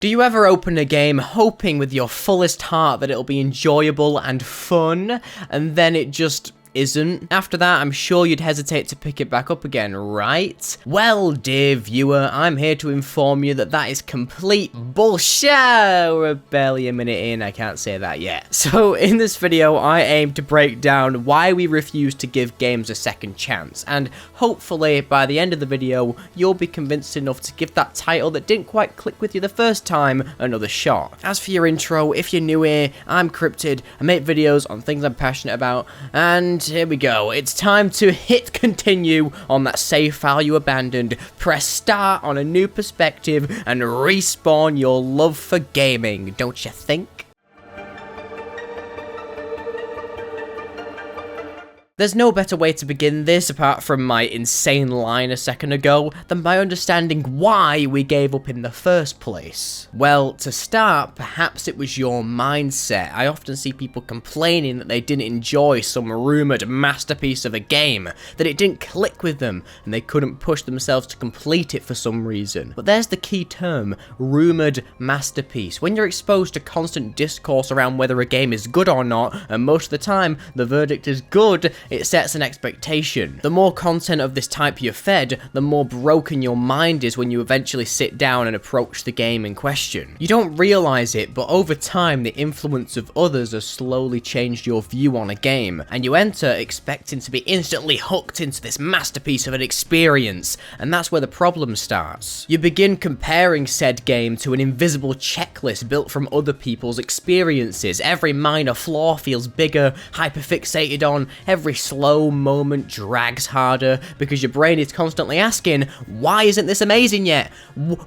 Do you ever open a game hoping with your fullest heart that it'll be enjoyable and fun, and then it just isn't? After that, I'm sure you'd hesitate to pick it back up again, right? Well, dear viewer, I'm here to inform you that that is complete bullshit. We're barely a minute in, I can't say that yet. So, in this video, I aim to break down why we refuse to give games a second chance, and hopefully, by the end of the video, you'll be convinced enough to give that title that didn't quite click with you the first time another shot. As for your intro, if you're new here, I'm Cryptid, I make videos on things I'm passionate about, and here we go. It's time to hit continue on that save file you abandoned, press start on a new perspective, and respawn your love for gaming, don't you think? There's no better way to begin this, apart from my insane line a second ago, than by understanding why we gave up in the first place. Well, to start, perhaps it was your mindset. I often see people complaining that they didn't enjoy some rumoured masterpiece of a game, that it didn't click with them, and they couldn't push themselves to complete it for some reason. But there's the key term, rumoured masterpiece. When you're exposed to constant discourse around whether a game is good or not, and most of the time, the verdict is good, it sets an expectation. The more content of this type you're fed, the more broken your mind is when you eventually sit down and approach the game in question. You don't realise it, but over time the influence of others has slowly changed your view on a game, and you enter expecting to be instantly hooked into this masterpiece of an experience, and that's where the problem starts. You begin comparing said game to an invisible checklist built from other people's experiences. Every minor flaw feels bigger, hyperfixated on, every slow moment drags harder because your brain is constantly asking, why isn't this amazing yet?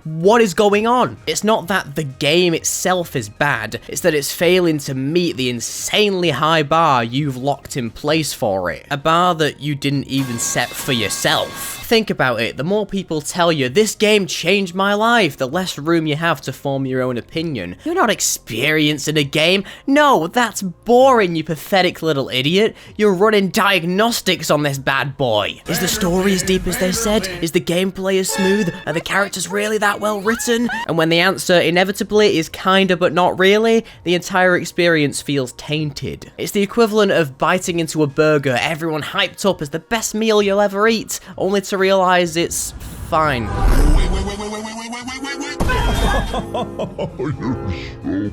What is going on? It's not that the game itself is bad, it's that it's failing to meet the insanely high bar you've locked in place for it. A bar that you didn't even set for yourself. Think about it, the more people tell you, this game changed my life, the less room you have to form your own opinion. You're not experiencing a game. No, that's boring, you pathetic little idiot. You're running diagnostics on this bad boy. Is the story as deep as they said? Is the gameplay as smooth? Are the characters really that well written? And when the answer inevitably is kinda but not really, the entire experience feels tainted. It's the equivalent of biting into a burger everyone hyped up as the best meal you'll ever eat, only to realize it's fine. You're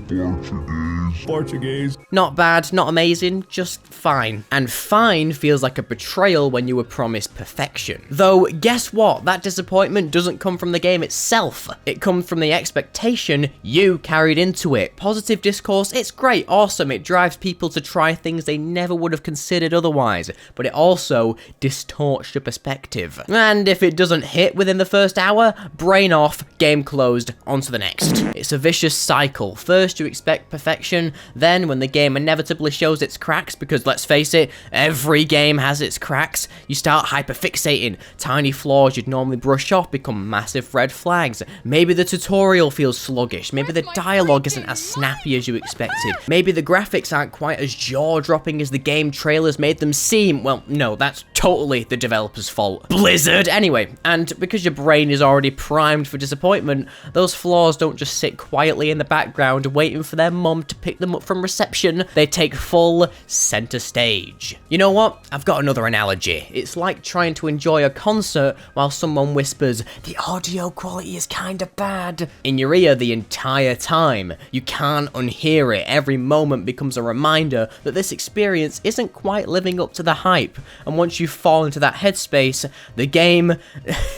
so Portuguese. Not bad, not amazing, just fine. And fine feels like a betrayal when you were promised perfection. Though, guess what? That disappointment doesn't come from the game itself. It comes from the expectation you carried into it. Positive discourse, it's great, awesome, it drives people to try things they never would have considered otherwise, but it also distorts your perspective. And if it doesn't hit within the first hour, brain off, game closed, on to the next. It's a vicious cycle. First you expect perfection, then when the game inevitably shows its cracks, because let's face it, every game has its cracks, you start hyperfixating. Tiny flaws you'd normally brush off become massive red flags. Maybe the tutorial feels sluggish, maybe the dialogue isn't as snappy as you expected, maybe the graphics aren't quite as jaw-dropping as the game trailers made them seem. Well, no, that's totally the developer's fault. Blizzard! Anyway, and because your brain is already primed for disappointment, those flaws don't just sit quietly in the background waiting for their mum to pick them up from reception, they take full center stage. You know what? I've got another analogy. It's like trying to enjoy a concert while someone whispers, the audio quality is kinda bad, in your ear the entire time. You can't unhear it. Every moment becomes a reminder that this experience isn't quite living up to the hype, and once you fall into that headspace, the game,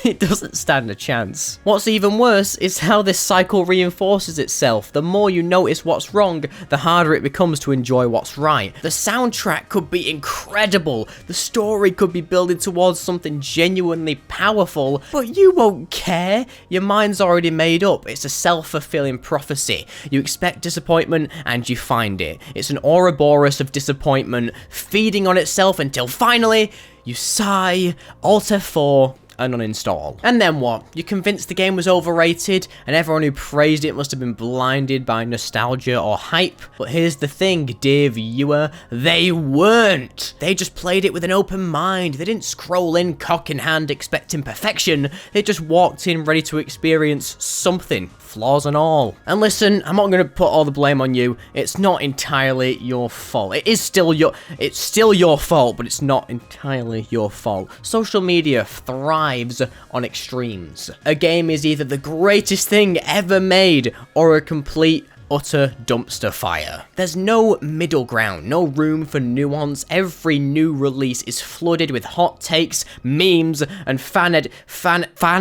it doesn't stand a chance. What's even worse is how this cycle reinforces itself. The more you notice what's wrong, the harder it becomes to enjoy what's right. The soundtrack could be incredible, the story could be building towards something genuinely powerful, but you won't care. Your mind's already made up. It's a self-fulfilling prophecy. You expect disappointment and you find it. It's an Ouroboros of disappointment, feeding on itself until finally you sigh, Alt F4, and uninstall. And then what? You're convinced the game was overrated, and everyone who praised it must have been blinded by nostalgia or hype. But here's the thing, dear viewer, they weren't. They just played it with an open mind. They didn't scroll in cock in hand expecting perfection. They just walked in ready to experience something flaws and all. And listen, I'm not going to put all the blame on you. It's not entirely your fault. It's still your fault, but it's not entirely your fault. Social media thrives on extremes. A game is either the greatest thing ever made or a complete utter dumpster fire. There's no middle ground, no room for nuance. Every new release is flooded with hot takes, memes, and fan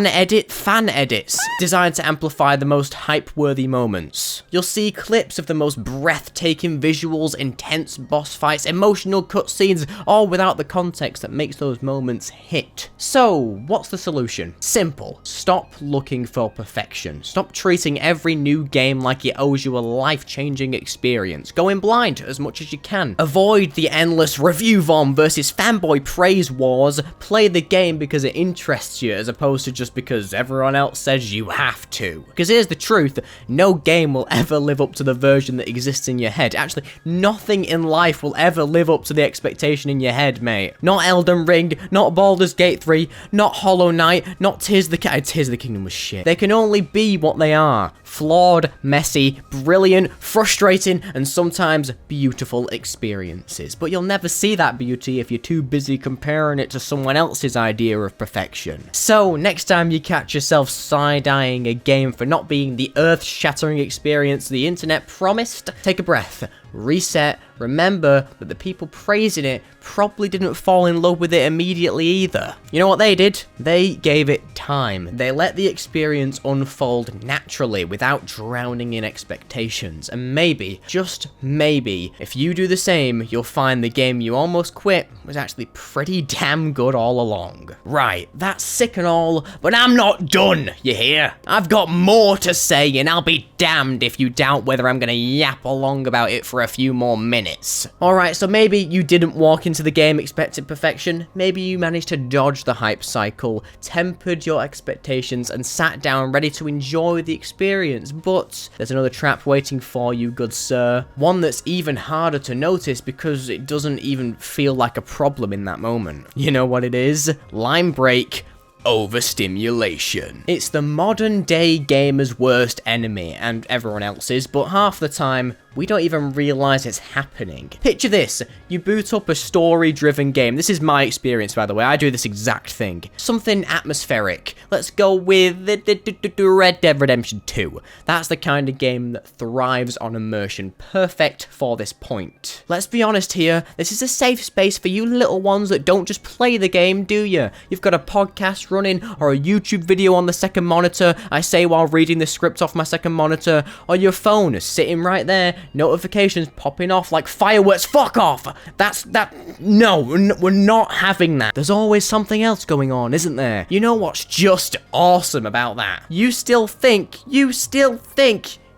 edits designed to amplify the most hype-worthy moments. You'll see clips of the most breathtaking visuals, intense boss fights, emotional cutscenes, all without the context that makes those moments hit. So, what's the solution? Simple. Stop looking for perfection. Stop treating every new game like it owes you a life-changing experience. Go in blind as much as you can. Avoid the endless review vom versus fanboy praise wars. Play the game because it interests you as opposed to just because everyone else says you have to. Because here's the truth, no game will ever live up to the version that exists in your head. Actually, nothing in life will ever live up to the expectation in your head, mate. Not Elden Ring, not Baldur's Gate 3, not Hollow Knight, not Tears of the Kingdom. Tears of the Kingdom was shit. They can only be what they are. Flawed, messy, brilliant, frustrating, and sometimes beautiful experiences. But you'll never see that beauty if you're too busy comparing it to someone else's idea of perfection. So, next time you catch yourself side-eyeing a game for not being the earth-shattering experience the internet promised, take a breath, reset, remember that the people praising it probably didn't fall in love with it immediately either. You know what they did? They gave it time. They let the experience unfold naturally without drowning in expectations. And maybe, just maybe, if you do the same, you'll find the game you almost quit was actually pretty damn good all along. Right, that's sick and all, but I'm not done, you hear? I've got more to say, and I'll be damned if you doubt whether I'm gonna yap along about it for a few more minutes. Alright, so maybe you didn't walk into the game expecting perfection, maybe you managed to dodge the hype cycle, tempered your expectations, and sat down ready to enjoy the experience, but there's another trap waiting for you, good sir. One that's even harder to notice because it doesn't even feel like a problem in that moment. You know what it is? Line break. Overstimulation. It's the modern day gamer's worst enemy, and everyone else's, but half the time, we don't even realize it's happening. Picture this, you boot up a story-driven game. This is my experience, by the way. I do this exact thing. Something atmospheric. Let's go with Red Dead Redemption 2. That's the kind of game that thrives on immersion. Perfect for this point. Let's be honest here, this is a safe space for you little ones that don't just play the game, do you? You've got a podcast running, or a YouTube video on the second monitor, I say while reading the script off my second monitor, or your phone is sitting right there, notifications popping off like fireworks. Fuck off! No, we're not having that. There's always something else going on, isn't there? You know what's just awesome about that? You still think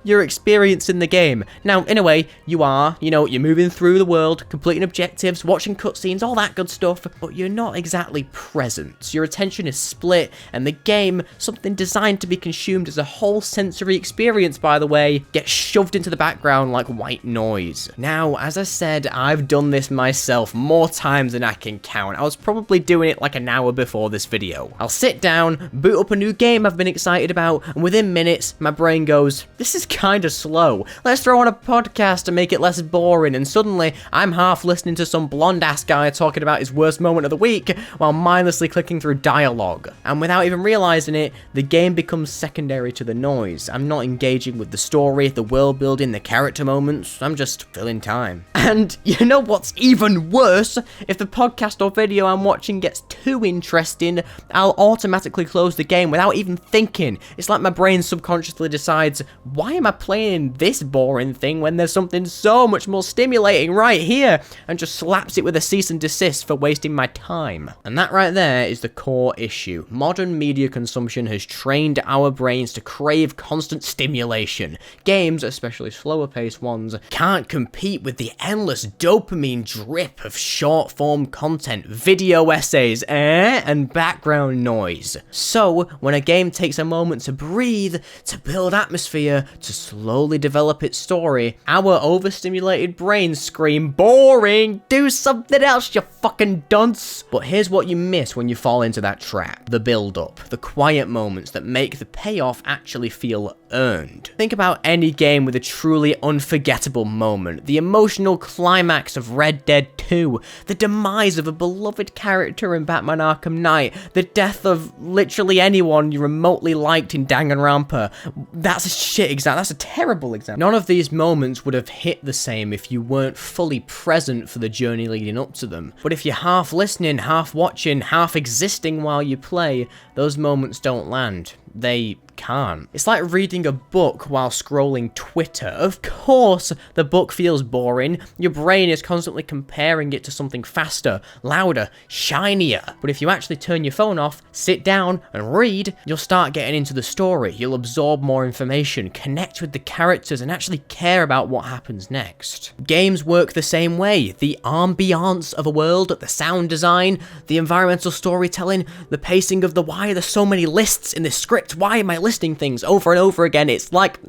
you're experiencing the game. Now, in a way, you are. You know, you're moving through the world, completing objectives, watching cutscenes, all that good stuff, but you're not exactly present. Your attention is split, and the game, something designed to be consumed as a whole sensory experience, by the way, gets shoved into the background like white noise. Now, as I said, I've done this myself more times than I can count. I was probably doing it like an hour before this video. I'll sit down, boot up a new game I've been excited about, and within minutes, my brain goes, this is kind of slow. Let's throw on a podcast to make it less boring, and suddenly I'm half listening to some blonde ass guy talking about his worst moment of the week while mindlessly clicking through dialogue. And without even realizing it, the game becomes secondary to the noise. I'm not engaging with the story, the world building, the character moments. I'm just filling time. And you know what's even worse? If the podcast or video I'm watching gets too interesting, I'll automatically close the game without even thinking. It's like my brain subconsciously decides, why am I playing this boring thing when there's something so much more stimulating right here, and just slaps it with a cease and desist for wasting my time. And that right there is the core issue. Modern media consumption has trained our brains to crave constant stimulation. Games, especially slower paced ones, can't compete with the endless dopamine drip of short form content, video essays, and background noise. So, when a game takes a moment to breathe, to build atmosphere, to to slowly develop its story, our overstimulated brains scream, boring, do something else, you fucking dunce. But here's what you miss when you fall into that trap. The build-up, the quiet moments that make the payoff actually feel earned. Think about any game with a truly unforgettable moment, the emotional climax of Red Dead 2, the demise of a beloved character in Batman Arkham Knight, the death of literally anyone you remotely liked in Danganronpa. That's a shit example, that's a terrible example. None of these moments would have hit the same if you weren't fully present for the journey leading up to them. But if you're half listening, half watching, half existing while you play, those moments don't land. They can't. It's like reading a book while scrolling Twitter. Of course, the book feels boring. Your brain is constantly comparing it to something faster, louder, shinier. But if you actually turn your phone off, sit down and read, you'll start getting into the story. You'll absorb more information, connect with the characters, and actually care about what happens next. Games work the same way. The ambiance of a world, the sound design, the environmental storytelling, the pacing of why are there so many lists in this script? Why am I listing things over and over again? It's like,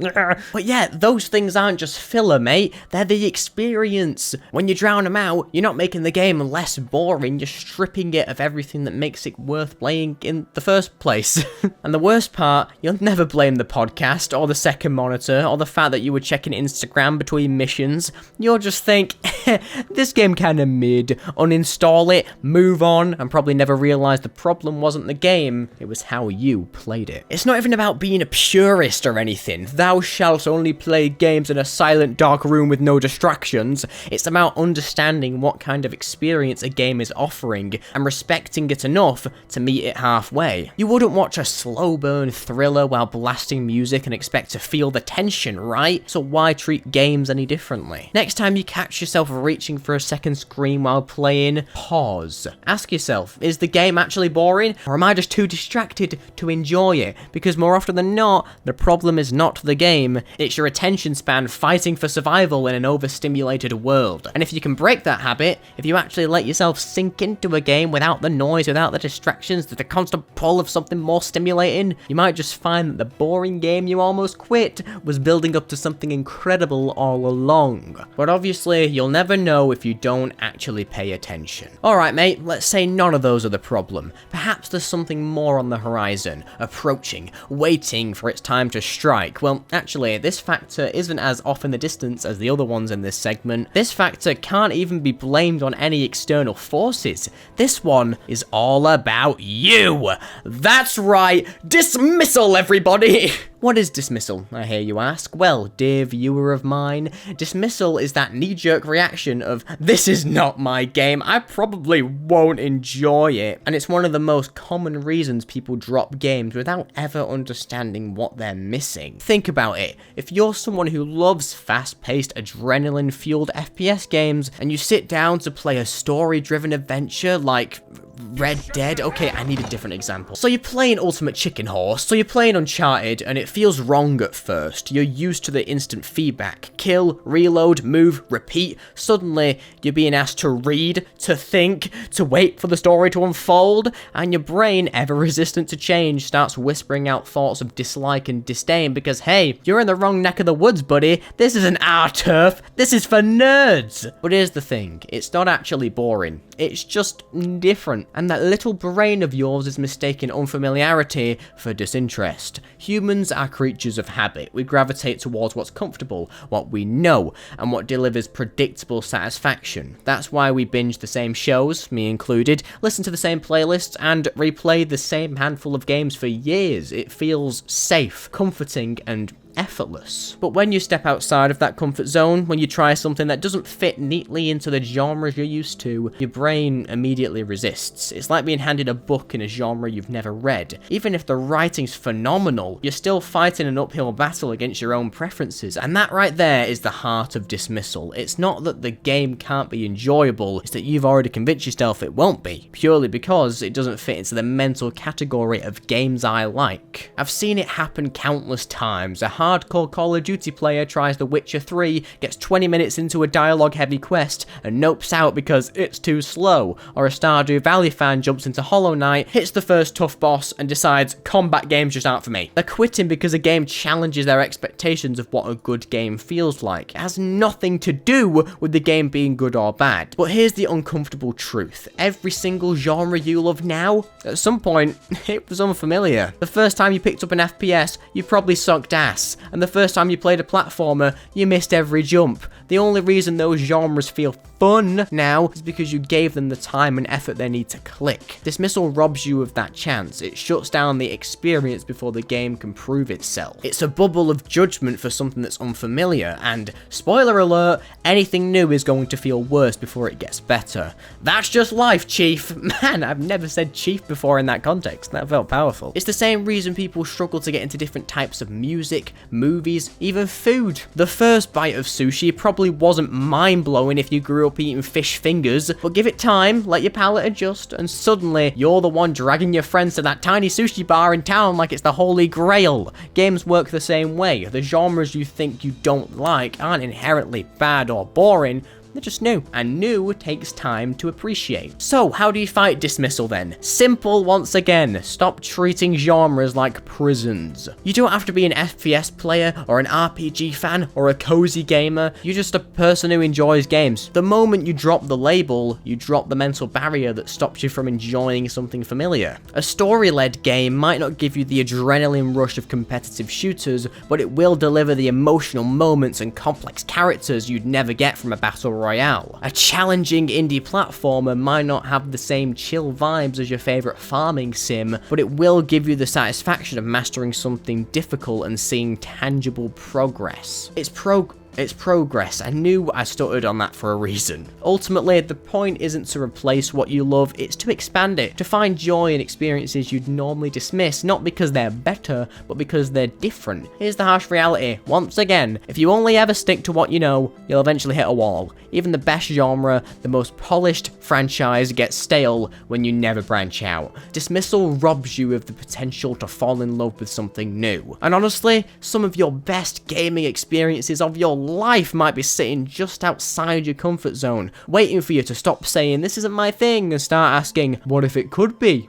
but yeah, those things aren't just filler, mate. They're the experience. When you drown them out, you're not making the game less boring. You're stripping it of everything that makes it worth playing in the first place. And the worst part, you'll never blame the podcast or the second monitor or the fact that you were checking Instagram between missions. You'll just think, this game kinda mid, uninstall it, move on, and probably never realize the problem wasn't the game, it was how you played it. It's not even about being a purist or anything. Thou shalt only play games in a silent dark room with no distractions. It's about understanding what kind of experience a game is offering and respecting it enough to meet it halfway. You wouldn't watch a slow burn thriller while blasting music and expect to feel the tension, right? So why treat games any differently? Next time you catch yourself reaching for a second screen while playing, pause. Ask yourself, is the game actually boring, or am I just too distracted to enjoy it? Because more often than not, the problem is not the game, it's your attention span fighting for survival in an overstimulated world. And if you can break that habit, if you actually let yourself sink into a game without the noise, without the distractions, the constant pull of something more stimulating, you might just find that the boring game you almost quit was building up to something incredible all along. But obviously, you'll never know if you don't actually pay attention. Alright mate, let's say none of those are the problem. Perhaps there's something more on the horizon, approaching, waiting for its time to strike. Well, actually, this factor isn't as off in the distance as the other ones in this segment. This factor can't even be blamed on any external forces. This one is all about you. That's right, dismissal, everybody! What is dismissal, I hear you ask? Well, dear viewer of mine, dismissal is that knee-jerk reaction of, this is not my game, I probably won't enjoy it. And it's one of the most common reasons people drop games without ever understanding what they're missing. Think about it. If you're someone who loves fast-paced, adrenaline-fueled FPS games, and you sit down to play a story-driven adventure like Red Dead, okay, I need a different example. So you're playing Ultimate Chicken Horse, so you're playing Uncharted, and it feels wrong at first. You're used to the instant feedback. Kill, reload, move, repeat. Suddenly, you're being asked to read, to think, to wait for the story to unfold, and your brain, ever resistant to change, starts whispering out thoughts of dislike and disdain because, hey, you're in the wrong neck of the woods, buddy. This isn't our turf. This is for nerds. But here's the thing. It's not actually boring. It's just different. And that little brain of yours is mistaking unfamiliarity for disinterest. Humans are creatures of habit. We gravitate towards what's comfortable, what we know, and what delivers predictable satisfaction. That's why we binge the same shows, me included, listen to the same playlists, and replay the same handful of games for years. It feels safe, comforting, and effortless. But when you step outside of that comfort zone, when you try something that doesn't fit neatly into the genres you're used to, your brain immediately resists. It's like being handed a book in a genre you've never read. Even if the writing's phenomenal, you're still fighting an uphill battle against your own preferences, and that right there is the heart of dismissal. It's not that the game can't be enjoyable, it's that you've already convinced yourself it won't be, purely because it doesn't fit into the mental category of games I like. I've seen it happen countless times. A hardcore Call of Duty player tries The Witcher 3, gets 20 minutes into a dialogue-heavy quest, and nopes out because it's too slow, or a Stardew Valley fan jumps into Hollow Knight, hits the first tough boss, and decides combat games just aren't for me. They're quitting because a game challenges their expectations of what a good game feels like. It has nothing to do with the game being good or bad. But here's the uncomfortable truth. Every single genre you love now, at some point, it was unfamiliar. The first time you picked up an FPS, you probably sucked ass, and the first time you played a platformer, you missed every jump. The only reason those genres feel fun now is because you gave them the time and effort they need to click. Dismissal robs you of that chance. It shuts down the experience before the game can prove itself. It's a bubble of judgment for something that's unfamiliar, and spoiler alert, anything new is going to feel worse before it gets better. That's just life, Chief. Man, I've never said Chief before in that context. That felt powerful. It's the same reason people struggle to get into different types of music, movies, even food. The first bite of sushi probably wasn't mind-blowing if you grew up eating fish fingers, but give it time, let your palate adjust, and suddenly you're the one dragging your friends to that tiny sushi bar in town like it's the holy grail. Games work the same way. The genres you think you don't like aren't inherently bad or boring. They're just new, and new takes time to appreciate. So, how do you fight dismissal then? Simple once again. Stop treating genres like prisons. You don't have to be an FPS player, or an RPG fan, or a cozy gamer. You're just a person who enjoys games. The moment you drop the label, you drop the mental barrier that stops you from enjoying something familiar. A story-led game might not give you the adrenaline rush of competitive shooters, but it will deliver the emotional moments and complex characters you'd never get from a battle royale. A challenging indie platformer might not have the same chill vibes as your favorite farming sim, but it will give you the satisfaction of mastering something difficult and seeing tangible progress. It's progress. I knew I stuttered on that for a reason. Ultimately, the point isn't to replace what you love, it's to expand it, to find joy in experiences you'd normally dismiss, not because they're better, but because they're different. Here's the harsh reality. Once again, if you only ever stick to what you know, you'll eventually hit a wall. Even the best genre, the most polished franchise gets stale when you never branch out. Dismissal robs you of the potential to fall in love with something new. And honestly, some of your best gaming experiences of your life might be sitting just outside your comfort zone, waiting for you to stop saying this isn't my thing and start asking, what if it could be?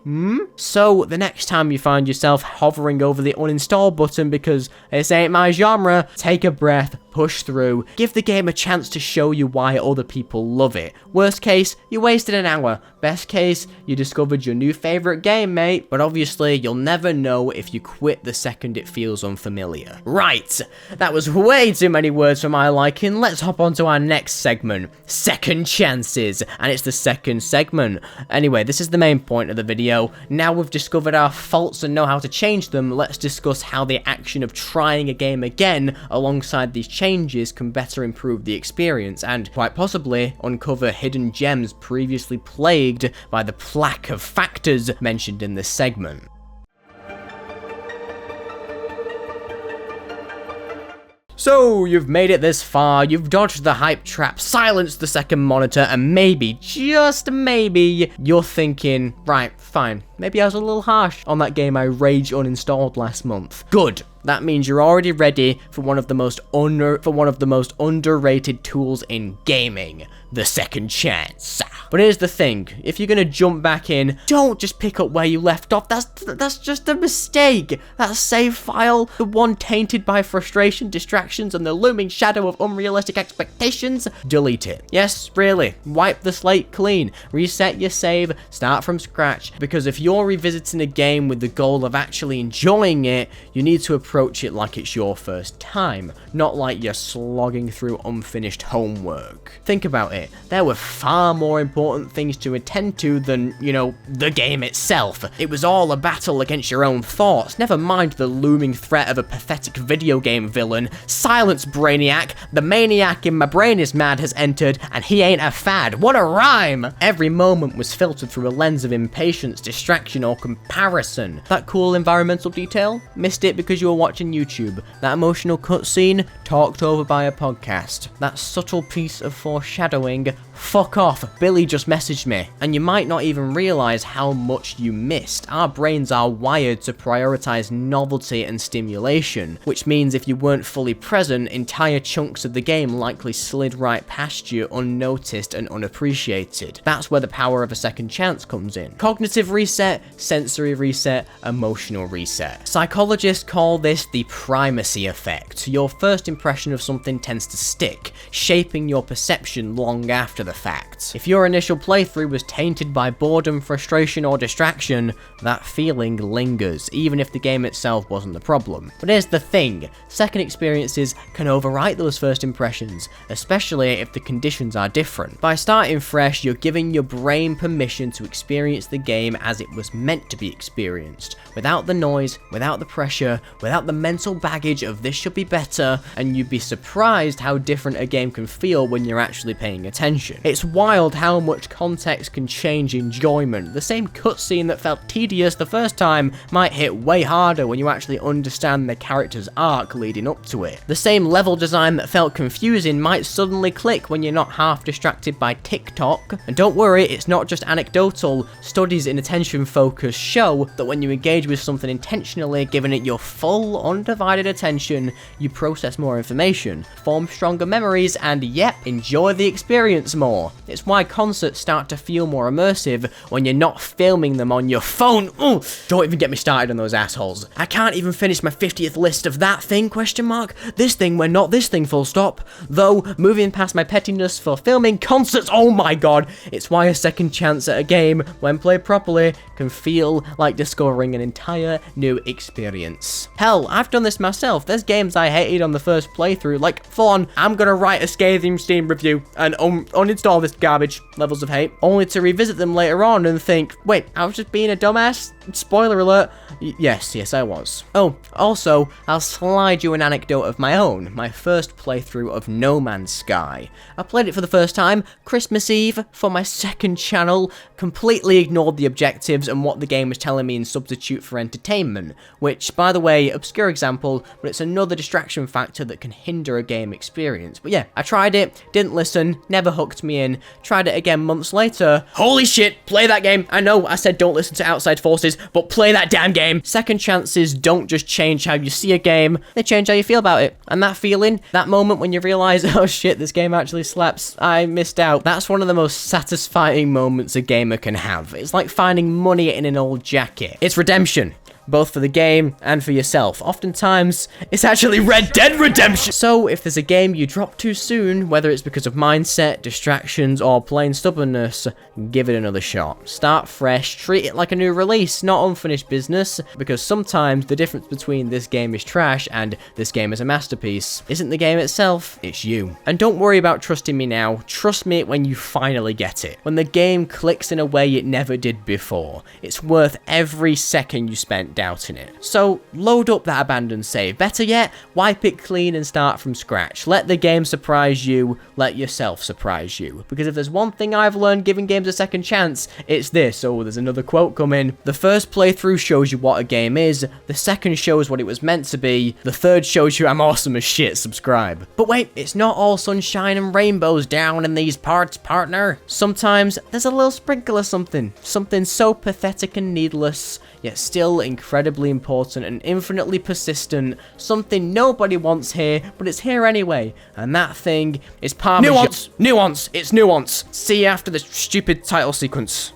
So the next time you find yourself hovering over the uninstall button because this ain't my genre, take a breath, push through, give the game a chance to show you why other people love it. Worst case, you wasted an hour. Best case, you discovered your new favorite game, mate. But obviously, you'll never know if you quit the second it feels unfamiliar. Right, that was way too many words for my liking. Let's hop on to our next segment, second chances. And it's the second segment. Anyway, this is the main point of the video. Now we've discovered our faults and know how to change them, let's discuss how the action of trying a game again alongside these changes can better improve the experience and quite possibly uncover hidden gems previously plagued by the plaque of factors mentioned in this segment. So, you've made it this far, you've dodged the hype trap, silenced the second monitor, and maybe, just maybe, you're thinking, right, fine, maybe I was a little harsh on that game I rage uninstalled last month. Good. That means you're already ready for one of the most underrated tools in gaming, the second chance. But here's the thing, if you're gonna jump back in, don't just pick up where you left off. That's just a mistake. That save file, the one tainted by frustration, distractions, and the looming shadow of unrealistic expectations, delete it. Yes, really, wipe the slate clean, reset your save, start from scratch, because if you're revisiting a game with the goal of actually enjoying it, you need to approach it like it's your first time, not like you're slogging through unfinished homework. Think about it, there were far more important things to attend to than, you know, the game itself. It was all a battle against your own thoughts, never mind the looming threat of a pathetic video game villain. Silence, Brainiac, the maniac in my brain is mad has entered, and he ain't a fad. What a rhyme! Every moment was filtered through a lens of impatience, distraction, or comparison. That cool environmental detail? Missed it because you were watching YouTube. That emotional cutscene? Talked over by a podcast. That subtle piece of foreshadowing? fuck off, Billy just messaged me. And you might not even realize how much you missed. Our brains are wired to prioritize novelty and stimulation, which means if you weren't fully present, entire chunks of the game likely slid right past you unnoticed and unappreciated. That's where the power of a second chance comes in. Cognitive reset, sensory reset, emotional reset. Psychologists call this the primacy effect. Your first impression of something tends to stick, shaping your perception long after the fact. If your initial playthrough was tainted by boredom, frustration, or distraction, that feeling lingers, even if the game itself wasn't the problem. But here's the thing, second experiences can overwrite those first impressions, especially if the conditions are different. By starting fresh, you're giving your brain permission to experience the game as it was meant to be experienced, without the noise, without the pressure, without the mental baggage of this should be better, and you'd be surprised how different a game can feel when you're actually paying attention. It's wild how much context can change enjoyment. The same cutscene that felt tedious the first time might hit way harder when you actually understand the character's arc leading up to it. The same level design that felt confusing might suddenly click when you're not half distracted by TikTok. And don't worry, it's not just anecdotal. Studies in attention focus show that when you engage with something intentionally, giving it your full, undivided attention, you process more information, form stronger memories, and yep, enjoy the experience more. It's why concerts start to feel more immersive when you're not filming them on your phone. Ooh, don't even get me started on those assholes. I can't even finish my 50th list of that thing, question mark, this thing when not this thing, full stop. Though, moving past my pettiness for filming concerts, oh my god, it's why a second chance at a game, when played properly, can feel like discovering an entire new experience. Hell, I've done this myself. There's games I hated on the first playthrough, like full on, I'm gonna write a scathing Steam review and uninstall this garbage, levels of hate, only to revisit them later on and think, wait, I was just being a dumbass? Spoiler alert. Yes, I was. Oh, also, I'll slide you an anecdote of my own, my first playthrough of No Man's Sky. I played it for the first time, Christmas Eve, for my second channel, completely ignored the objectives and what the game was telling me in substitute for entertainment, which, by the way, obscure example, but it's another distraction factor that can hinder a game experience. But yeah, I tried it, didn't listen, never hooked me in, tried it again months later, holy shit, play that game! I know I said don't listen to outside forces, but play that damn game! Second chances don't just change how you see a game, they change how you feel about it. And that feeling, that moment when you realize, oh shit, this game actually slaps, I missed out, that's one of the most satisfying moments a gamer can have. It's like finding money in an old jacket. It's redemption, both for the game and for yourself. Oftentimes, it's actually Red Dead Redemption! So, if there's a game you drop too soon, whether it's because of mindset, distractions, or plain stubbornness, give it another shot. Start fresh, treat it like a new release, not unfinished business, because sometimes the difference between this game is trash and this game is a masterpiece isn't the game itself, it's you. And don't worry about trusting me now, trust me when you finally get it. When the game clicks in a way it never did before, it's worth every second you spent doubting it. So load up that abandoned save. Better yet, wipe it clean and start from scratch. Let the game surprise you, let yourself surprise you. Because if there's one thing I've learned giving games a second chance, it's this. Oh, there's another quote coming. The first playthrough shows you what a game is, the second shows what it was meant to be, the third shows you I'm awesome as shit, subscribe. But wait, it's not all sunshine and rainbows down in these parts, partner. Sometimes there's a little sprinkle of something so pathetic and needless, yet still incredibly important and infinitely persistent, something nobody wants here, but it's here anyway, and that thing is Parmesan. Nuance! Nuance! It's Nuance! See you after the stupid title sequence.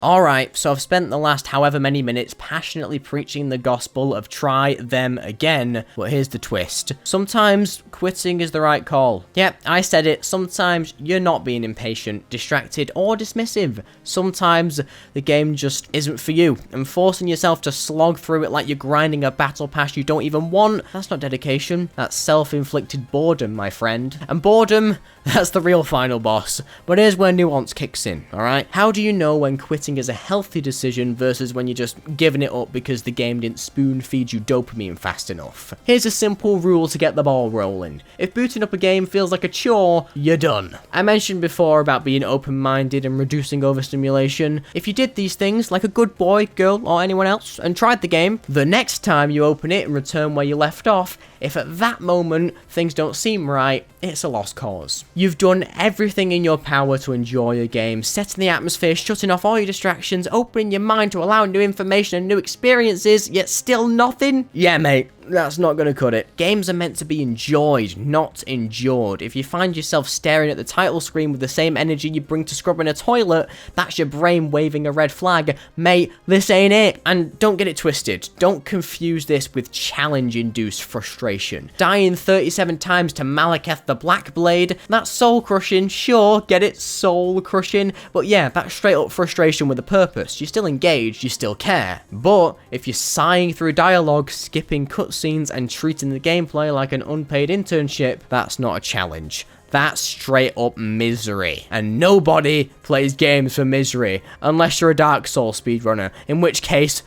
Alright, so I've spent the last however many minutes passionately preaching the gospel of try them again, but here's the twist. Sometimes quitting is the right call. Yep, I said it, sometimes you're not being impatient, distracted, or dismissive. Sometimes the game just isn't for you, and forcing yourself to slog through it like you're grinding a battle pass you don't even want, that's not dedication, that's self-inflicted boredom, my friend. And boredom, that's the real final boss. But here's where nuance kicks in, alright? How do you know when quitting quitting is a healthy decision versus when you're just giving it up because the game didn't spoon feed you dopamine fast enough. Here's a simple rule to get the ball rolling. If booting up a game feels like a chore, you're done. I mentioned before about being open-minded and reducing overstimulation. If you did these things like a good boy, girl, or anyone else and tried the game, the next time you open it and return where you left off, if at that moment things don't seem right, it's a lost cause. You've done everything in your power to enjoy a game, setting the atmosphere, shutting off all your distractions, opening your mind to allow new information and new experiences, yet still nothing? Yeah, mate. That's not gonna cut it. Games are meant to be enjoyed, not endured. If you find yourself staring at the title screen with the same energy you bring to scrubbing a toilet, that's your brain waving a red flag. Mate, this ain't it. And don't get it twisted. Don't confuse this with challenge-induced frustration. Dying 37 times to Malekith the Blackblade, that's soul-crushing, sure, get it, soul-crushing, but yeah, that's straight-up frustration with a purpose. You're still engaged, you still care. But if you're sighing through dialogue, skipping cutscenes, and treating the gameplay like an unpaid internship, that's not a challenge. That's straight up misery. And nobody plays games for misery, unless you're a Dark Souls speedrunner, in which case,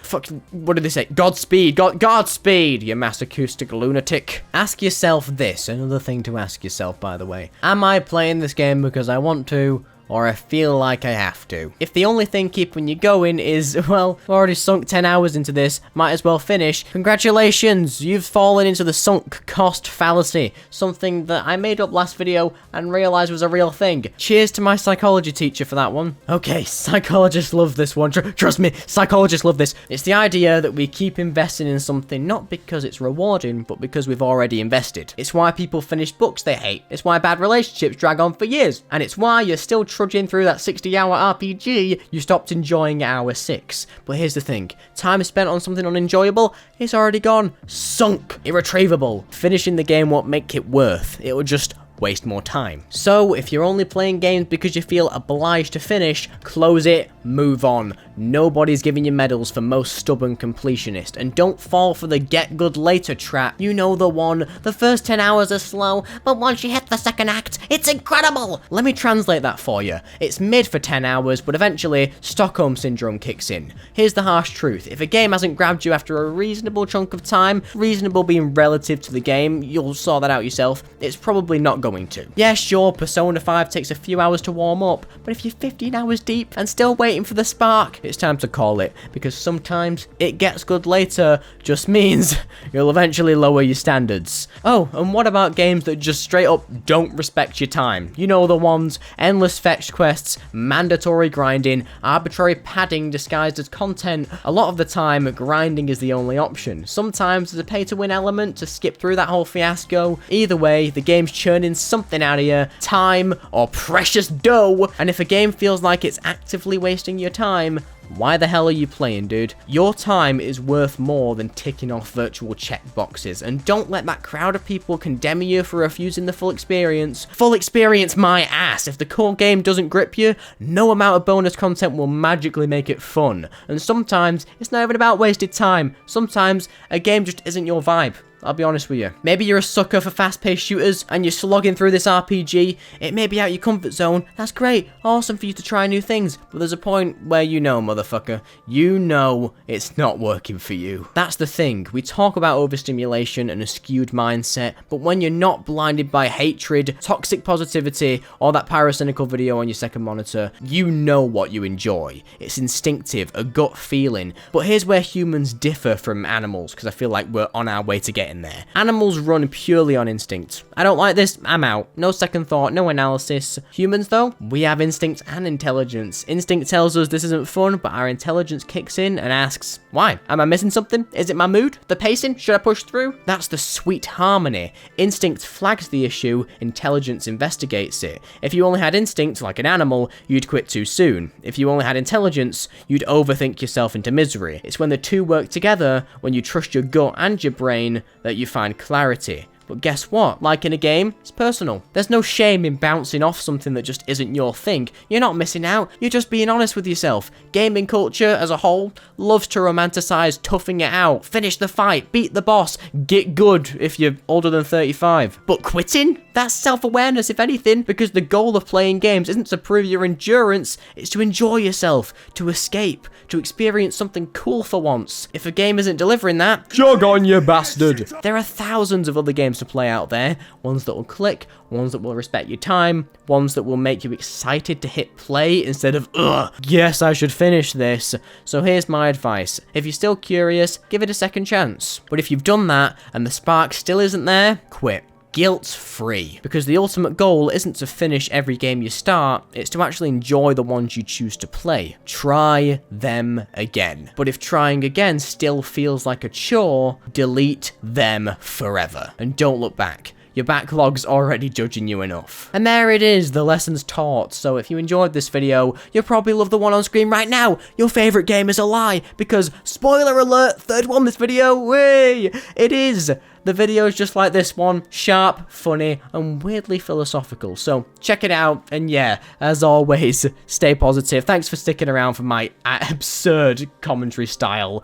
what did they say? Godspeed, Godspeed, you masochistic lunatic. Ask yourself this, another thing to ask yourself, by the way. Am I playing this game because I want to, or I feel like I have to? If the only thing keeping you going is, well, I've already sunk 10 hours into this, might as well finish, congratulations, you've fallen into the sunk cost fallacy, something that I made up last video and realised was a real thing. Cheers to my psychology teacher for that one. Okay, psychologists love this one, trust me, psychologists love this. It's the idea that we keep investing in something not because it's rewarding, but because we've already invested. It's why people finish books they hate, it's why bad relationships drag on for years, and it's why you're still trudging through that 60-hour RPG you stopped enjoying at hour 6. But here's the thing, time spent on something unenjoyable, it's already gone. Sunk. Irretrievable. Finishing the game won't make it worth. It will just waste more time. So if you're only playing games because you feel obliged to finish, close it, move on. Nobody's giving you medals for most stubborn completionist, and don't fall for the get good later trap. You know the one, the first 10 hours are slow, but once you hit the second act, it's incredible. Let me translate that for you. It's mid for 10 hours, but eventually Stockholm Syndrome kicks in. Here's the harsh truth. If a game hasn't grabbed you after a reasonable chunk of time, reasonable being relative to the game, you'll sort that out yourself, it's probably not going to. Yeah, sure, Persona 5 takes a few hours to warm up, but if you're 15 hours deep and still waiting for the spark, it's time to call it, because sometimes it gets good later just means you'll eventually lower your standards. Oh, and what about games that just straight up don't respect your time? You know the ones, endless fetch quests, mandatory grinding, arbitrary padding disguised as content. A lot of the time, grinding is the only option. Sometimes there's a pay-to-win element to skip through that whole fiasco. Either way, the game's churning something out of you, time or precious dough, and if a game feels like it's actively wasting your time, why the hell are you playing, dude? Your time is worth more than ticking off virtual checkboxes, and don't let that crowd of people condemn you for refusing the full experience. Full experience my ass! If the core game doesn't grip you, no amount of bonus content will magically make it fun. And sometimes, it's not even about wasted time. Sometimes, a game just isn't your vibe. I'll be honest with you. Maybe you're a sucker for fast-paced shooters and you're slogging through this RPG. It may be out your comfort zone. That's great. Awesome for you to try new things. But there's a point where you know, motherfucker. You know it's not working for you. That's the thing. We talk about overstimulation and a skewed mindset, but when you're not blinded by hatred, toxic positivity, or that pyrocynical video on your second monitor, you know what you enjoy. It's instinctive, a gut feeling. But here's where humans differ from animals, because I feel like we're on our way to getting there. Animals run purely on instinct. I don't like this, I'm out. No second thought, no analysis. Humans though, we have instinct and intelligence. Instinct tells us this isn't fun, but our intelligence kicks in and asks, why? Am I missing something? Is it my mood? The pacing? Should I push through? That's the sweet harmony. Instinct flags the issue, intelligence investigates it. If you only had instinct, like an animal, you'd quit too soon. If you only had intelligence, you'd overthink yourself into misery. It's when the two work together, when you trust your gut and your brain, that you find clarity. But guess what? Like in a game, it's personal. There's no shame in bouncing off something that just isn't your thing. You're not missing out, you're just being honest with yourself. Gaming culture as a whole loves to romanticize toughing it out, finish the fight, beat the boss, get good if you're older than 35. But quitting? That's self-awareness, if anything, because the goal of playing games isn't to prove your endurance, it's to enjoy yourself, to escape, to experience something cool for once. If a game isn't delivering that, Jog on, you bastard. there are thousands of other games to play out there, ones that will click, ones that will respect your time, ones that will make you excited to hit play instead of, ugh, yes, I should finish this. So here's my advice. If you're still curious, give it a second chance. But if you've done that and the spark still isn't there, quit. Guilt-free, because the ultimate goal isn't to finish every game you start, it's to actually enjoy the ones you choose to play. Try them again. But if trying again still feels like a chore, delete them forever. And don't look back. Your backlog's already judging you enough. And there it is, the lessons taught. So if you enjoyed this video, you'll probably love the one on screen right now. Your favorite game is a lie, because, spoiler alert, third one this video, way, it is. The video is just like this one, sharp, funny, and weirdly philosophical. So check it out, and yeah, as always, stay positive. Thanks for sticking around for my absurd commentary style.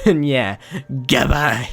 And yeah, goodbye.